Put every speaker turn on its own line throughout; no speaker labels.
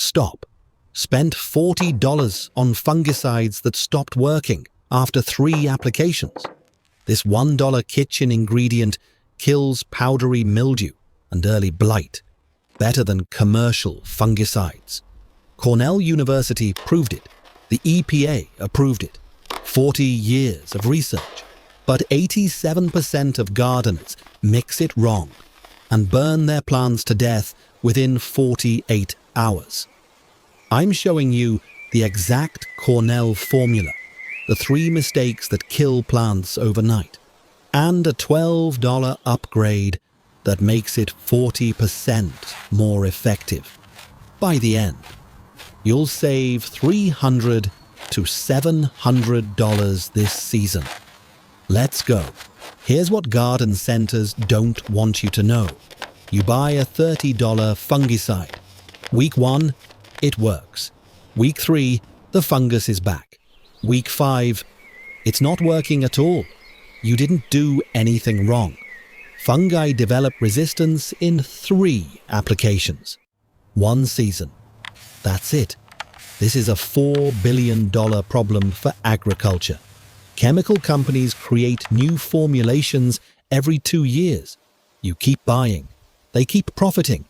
Stop. Spent $40 on fungicides that stopped working after 3 applications. This $1 kitchen ingredient kills powdery mildew and early blight better than commercial fungicides. Cornell University proved it. The EPA approved it. 40 years of research. But 87% of gardeners mix it wrong and burn their plants to death within 48 hours. I'm showing you the exact Cornell formula, the 3 mistakes that kill plants overnight, and a $12 upgrade that makes it 40% more effective. By the end, you'll save $300 to $700 this season. Let's go. Here's what garden centers don't want you to know. You buy a $30 fungicide. Week 1, it works. Week 3, the fungus is back. Week 5, it's not working at all. You didn't do anything wrong. Fungi develop resistance in 3 applications. 1 season. That's it. This is a $4 billion problem for agriculture. Chemical companies create new formulations every 2 years. You keep buying. They keep profiting.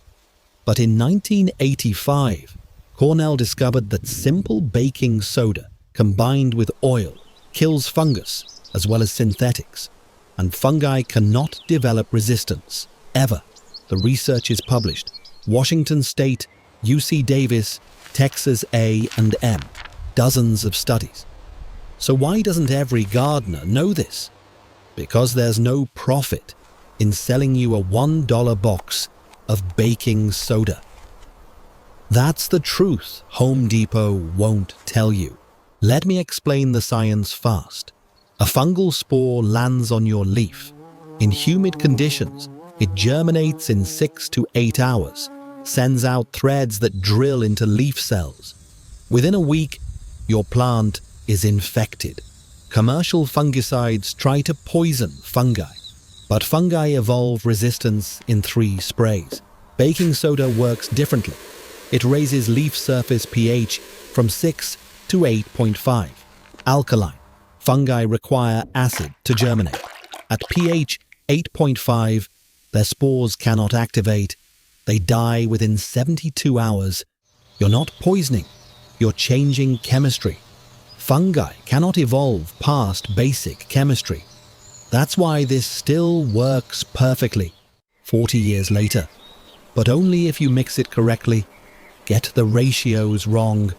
But in 1985, Cornell discovered that simple baking soda combined with oil kills fungus as well as synthetics, and fungi cannot develop resistance, ever. The research is published. Washington State, UC Davis, Texas A&M, dozens of studies. So why doesn't every gardener know this? Because there's no profit in selling you a $1 box of baking soda. That's the truth Home Depot won't tell you. Let me explain the science fast. A fungal spore lands on your leaf. In humid conditions, it germinates in 6 to 8 hours, sends out threads that drill into leaf cells. Within a week, your plant is infected. Commercial fungicides try to poison fungi, but fungi evolve resistance in 3 sprays. Baking soda works differently. It raises leaf surface pH from 6 to 8.5. Alkaline. Fungi require acid to germinate. At pH 8.5, their spores cannot activate. They die within 72 hours. You're not poisoning. You're changing chemistry. Fungi cannot evolve past basic chemistry. That's why this still works perfectly 40 years later. But only if you mix it correctly, get the ratios wrong,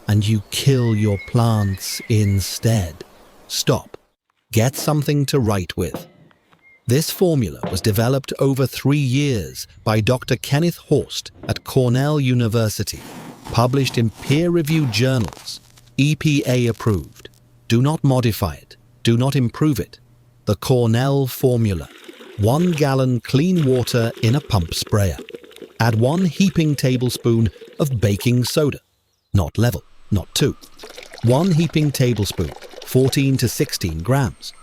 and you kill your plants instead. Stop. Get something to write with. This formula was developed over 3 years by Dr. Kenneth Horst at Cornell University, published in peer-reviewed journals, EPA approved. Do not modify it. Do not improve it. The Cornell formula. 1 gallon clean water in a pump sprayer. Add 1 heaping tablespoon of baking soda. Not level, not 2. 1 heaping tablespoon, 14 to 16 grams.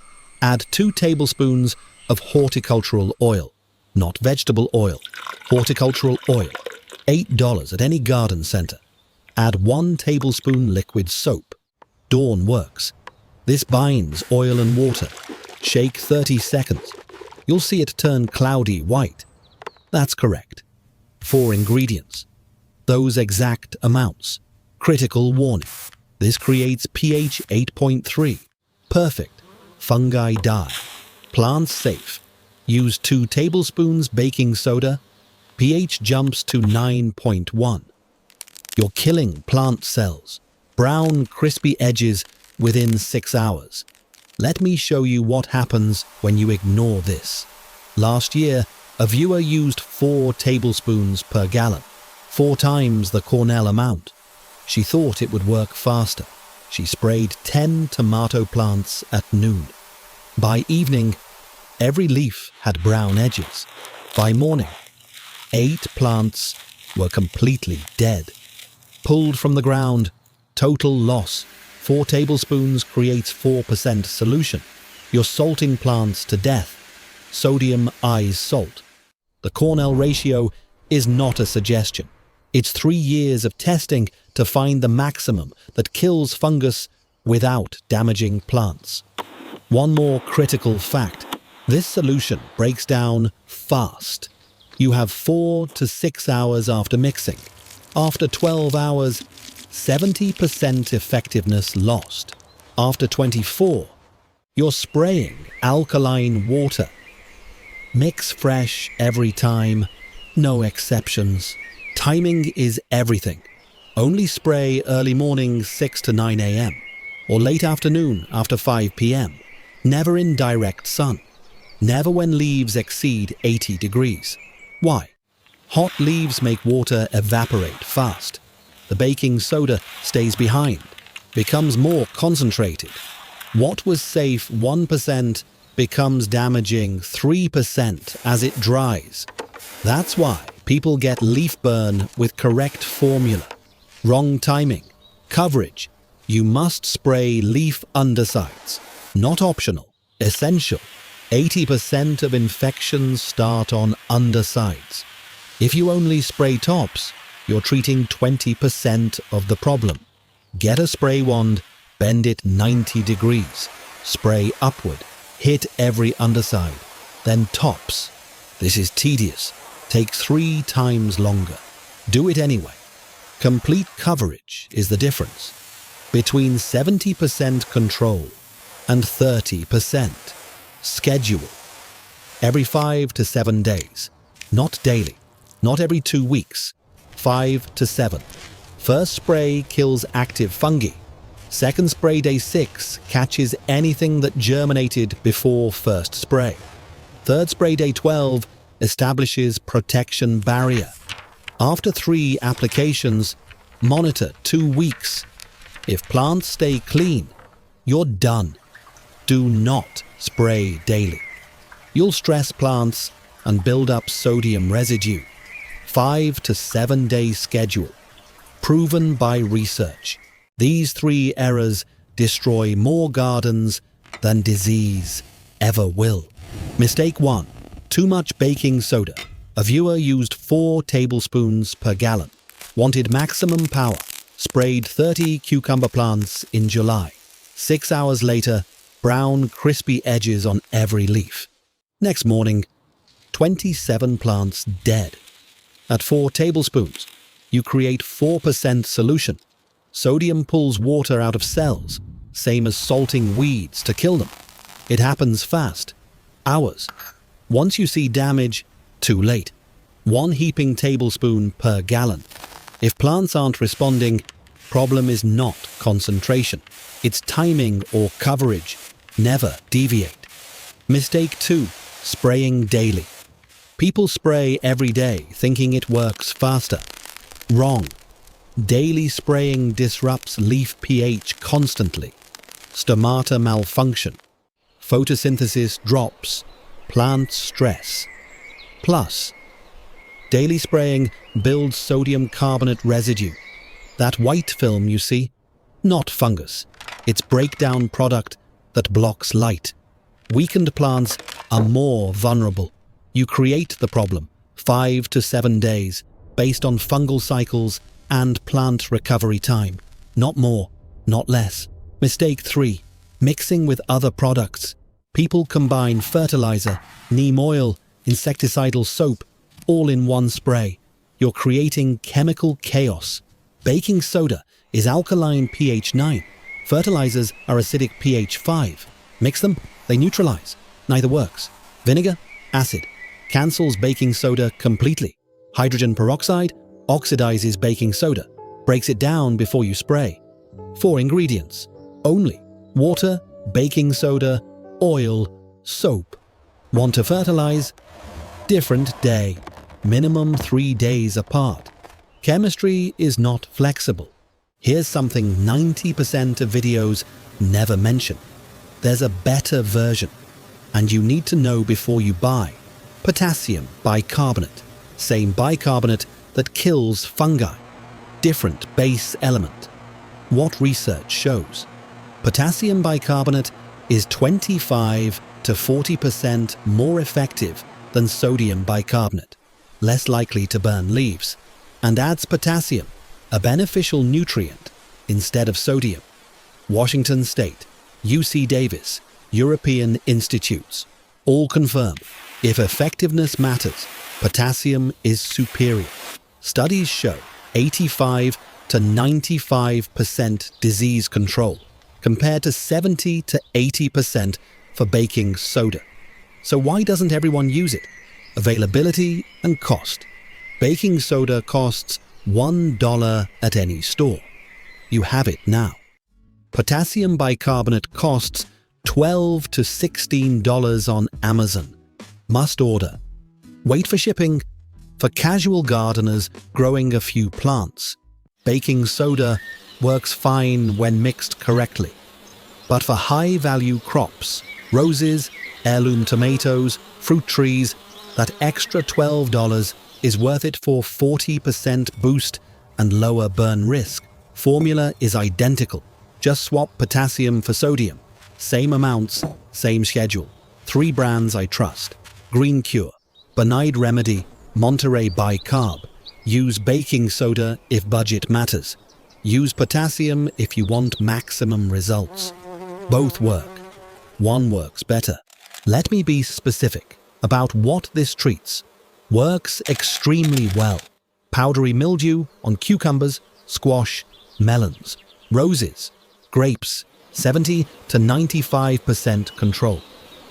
Add 2 tablespoons of horticultural oil, not vegetable oil. Horticultural oil, $8 at any garden center. Add 1 tablespoon liquid soap. Dawn works. This binds oil and water. Shake 30 seconds. You'll see it turn cloudy white. That's correct. 4 ingredients. Those exact amounts. Critical warning. This creates pH 8.3. Perfect. Fungi die. Plants safe. Use 2 tablespoons baking soda. pH jumps to 9.1. You're killing plant cells. Brown, crispy edges within 6 hours. Let me show you what happens when you ignore this. Last year, a viewer used 4 tablespoons per gallon, 4 times the Cornell amount. She thought it would work faster. She sprayed 10 tomato plants at noon. By evening, every leaf had brown edges. By morning, 8 plants were completely dead. Pulled from the ground, total loss. 4 tablespoons creates 4% solution. You're salting plants to death. Sodium eyes salt. The Cornell ratio is not a suggestion. It's 3 years of testing to find the maximum that kills fungus without damaging plants. One more critical fact. This solution breaks down fast. You have 4 to 6 hours after mixing. After 12 hours, 70% effectiveness lost. After 24, you're spraying alkaline water. Mix fresh every time, no exceptions. Timing is everything. Only spray early morning 6 to 9 a.m. or late afternoon after 5 p.m. Never in direct sun. Never when leaves exceed 80 degrees. Why? Hot leaves make water evaporate fast. The baking soda stays behind, becomes more concentrated. What was safe 1% becomes damaging 3% as it dries. That's why people get leaf burn with correct formula. Wrong timing. Coverage. You must spray leaf undersides. Not optional. Essential. 80% of infections start on undersides. If you only spray tops, you're treating 20% of the problem. Get a spray wand, bend it 90 degrees. Spray upward. Hit every underside. Then tops. This is tedious. Takes 3 times longer. Do it anyway. Complete coverage is the difference between 70% control and 30%. Schedule. Every 5 to 7 days. Not daily. Not every 2 weeks. 5 to 7. First spray kills active fungi. Second spray day 6 catches anything that germinated before first spray. Third spray day 12 establishes protection barrier. After 3 applications, monitor 2 weeks. If plants stay clean, you're done. Do not spray daily. You'll stress plants and build up sodium residue. 5 to 7 day schedule. Proven by research. These 3 errors destroy more gardens than disease ever will. Mistake 1. Too much baking soda. A viewer used 4 tablespoons per gallon. Wanted maximum power. Sprayed 30 cucumber plants in July. 6 hours later, brown, crispy edges on every leaf. Next morning, 27 plants dead. At 4 tablespoons, you create 4% solution. Sodium pulls water out of cells, same as salting weeds to kill them. It happens fast. Hours. Once you see damage, too late. 1 heaping tablespoon per gallon. If plants aren't responding, problem is not concentration. It's timing or coverage. Never deviate. Mistake 2. Spraying daily. People spray every day thinking it works faster. Wrong. Daily spraying disrupts leaf pH constantly. Stomata malfunction. Photosynthesis drops. Plant stress. Plus, daily spraying builds sodium carbonate residue. That white film you see, not fungus. It's breakdown product that blocks light. Weakened plants are more vulnerable. You create the problem 5 to 7 days based on fungal cycles and plant recovery time. Not more, not less. Mistake 3. Mixing with other products. People combine fertilizer, neem oil, insecticidal soap, all in one spray. You're creating chemical chaos. Baking soda is alkaline pH 9. Fertilizers are acidic pH 5. Mix them, they neutralize. Neither works. Vinegar, acid, cancels baking soda completely. Hydrogen peroxide oxidizes baking soda, breaks it down before you spray. 4 ingredients only: water, baking soda, oil, soap. Want to fertilize? Different day. Minimum 3 days apart. Chemistry is not flexible. Here's something 90% of videos never mention. There's a better version, and you need to know before you buy. Potassium bicarbonate. Same bicarbonate that kills fungi. Different base element. What research shows? Potassium bicarbonate is 25 to 40% more effective than sodium bicarbonate. Less likely to burn leaves. and adds potassium, a beneficial nutrient, instead of sodium. Washington State, UC Davis, European Institutes, all confirm if effectiveness matters, potassium is superior. Studies show 85 to 95% disease control, compared to 70 to 80% for baking soda. So why doesn't everyone use it? Availability and cost. Baking soda costs $1 at any store. You have it now. Potassium bicarbonate costs $12 to $16 on Amazon. Must order. Wait for shipping. For casual gardeners growing a few plants, baking soda works fine when mixed correctly. But for high-value crops, roses, heirloom tomatoes, fruit trees, that extra $12 is worth it for 40% boost and lower burn risk. Formula is identical. Just swap potassium for sodium. Same amounts, same schedule. 3 brands I trust. Green Cure, Benide Remedy, Monterey Bicarb. Use baking soda if budget matters. Use potassium if you want maximum results. Both work. One works better. Let me be specific about what this treats. Works extremely well. Powdery mildew on cucumbers, squash, melons, roses, grapes, 70 to 95% control.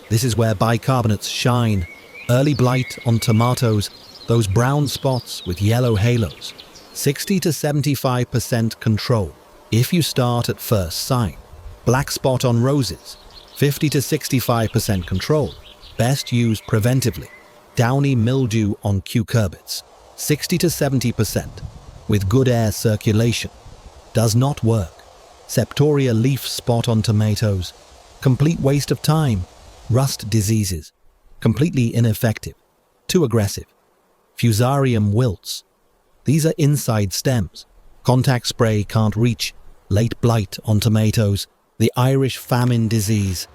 This is where bicarbonates shine. Early blight on tomatoes, those brown spots with yellow halos. 60 to 75% control if you start at first sign. Black spot on roses, 50 to 65% control, best used preventively. Downy mildew on cucurbits, 60 to 70%, with good air circulation. Does not work. Septoria leaf spot on tomatoes, complete waste of time. Rust diseases, completely ineffective, too aggressive. Fusarium wilts, these are inside stems. Contact spray can't reach. Late blight on tomatoes. The Irish famine disease,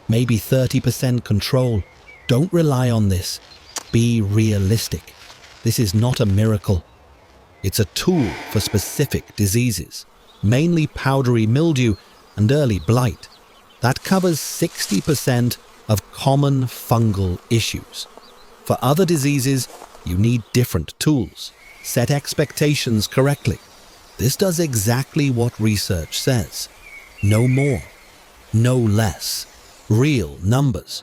maybe 30% control. Don't rely on this. Be realistic. This is not a miracle. It's a tool for specific diseases, mainly powdery mildew and early blight. That covers 60% of common fungal issues. For other diseases, you need different tools. Set expectations correctly. This does exactly what research says. No more, no less. Real numbers.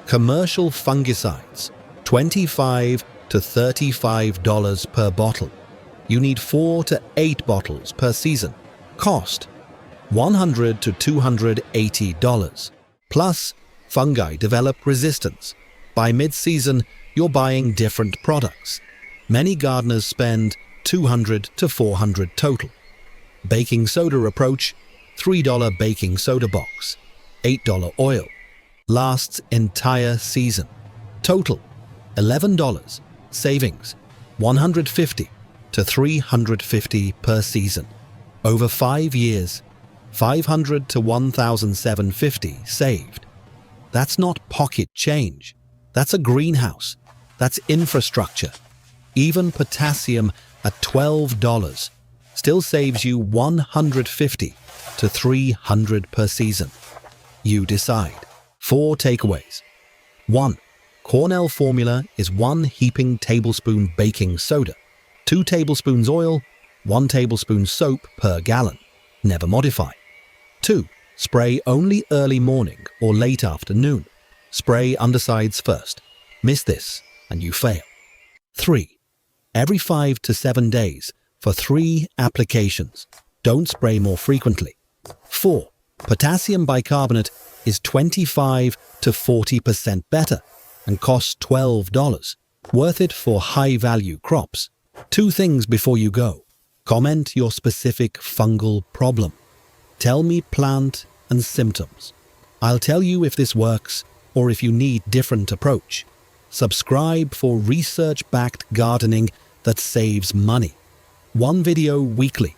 Commercial fungicides, $25 to $35 per bottle. You need 4 to 8 bottles per season. Cost, $100 to $280. Plus, fungi develop resistance. By mid-season, you're buying different products. Many gardeners spend $200 to $400 total. Baking soda approach, $3 baking soda box, $8 oil. Lasts entire season. Total, $11. Savings, $150 to $350 per season. Over 5 years, $500 to $1,750 saved. That's not pocket change. That's a greenhouse. That's infrastructure. Even potassium at $12 still saves you $150 to $300 per season. You decide. 4 takeaways. 1. Cornell formula is 1 heaping tablespoon baking soda, 2 tablespoons oil, 1 tablespoon soap per gallon. Never modify. 2. Spray only early morning or late afternoon. Spray undersides first. Miss this and you fail. 3. Every 5 to 7 days for 3 applications. Don't spray more frequently. 4. Potassium bicarbonate is 25 to 40% better and costs $12. Worth it for high-value crops. 2 things before you go. Comment your specific fungal problem. Tell me plant and symptoms. I'll tell you if this works or if you need different approach. Subscribe for research-backed gardening that saves money. 1 video weekly.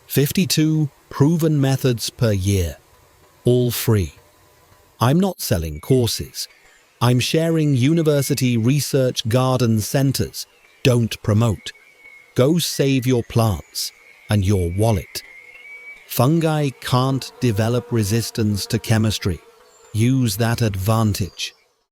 52 proven methods per year. All free. I'm not selling courses. I'm sharing university research garden centers. Don't promote. Go save your plants and your wallet. Fungi can't develop resistance to chemistry. Use that advantage.